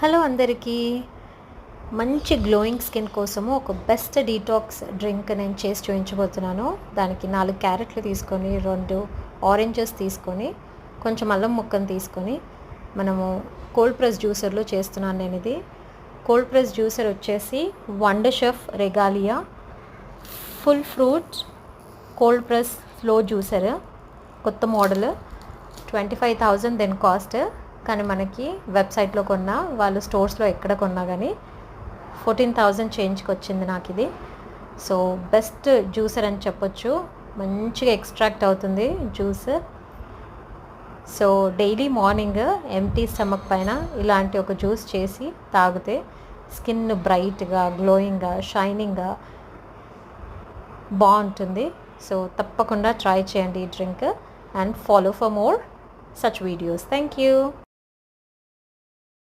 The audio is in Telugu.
హలో అందరికీ. మంచి గ్లోయింగ్ స్కిన్ కోసము ఒక బెస్ట్ డీటాక్స్ డ్రింక్ నేను చేసి చూపించబోతున్నాను. దానికి 4 క్యారెట్లు తీసుకొని, 2 ఆరెంజెస్ తీసుకొని, కొంచెం అల్లం ముక్కను తీసుకొని మనము కోల్డ్ ప్రెస్ జ్యూసర్లో చేస్తున్నాను నేను ఇది. కోల్డ్ ప్రెస్ జ్యూసర్ వచ్చేసి wonder chef regalia full fruit cold press slow juicer, కొత్త మోడల్. 25,000 then cost. కానీ మనకి వెబ్సైట్లో కొన్నా, వాళ్ళు స్టోర్స్లో ఎక్కడ కొన్నా కానీ 14,000 చేంజ్కి వచ్చింది నాకు ఇది. సో బెస్ట్ జ్యూసర్ అని చెప్పొచ్చు. మంచిగా ఎక్స్ట్రాక్ట్ అవుతుంది juice. So daily morning empty stomach పైన ఇలాంటి ఒక జ్యూస్ చేసి తాగితే స్కిన్ బ్రైట్గా, గ్లోయింగ్గా, షైనింగ్గా బాగుంటుంది. సో తప్పకుండా ట్రై చేయండి ఈ drink and follow for more such videos. Thank you.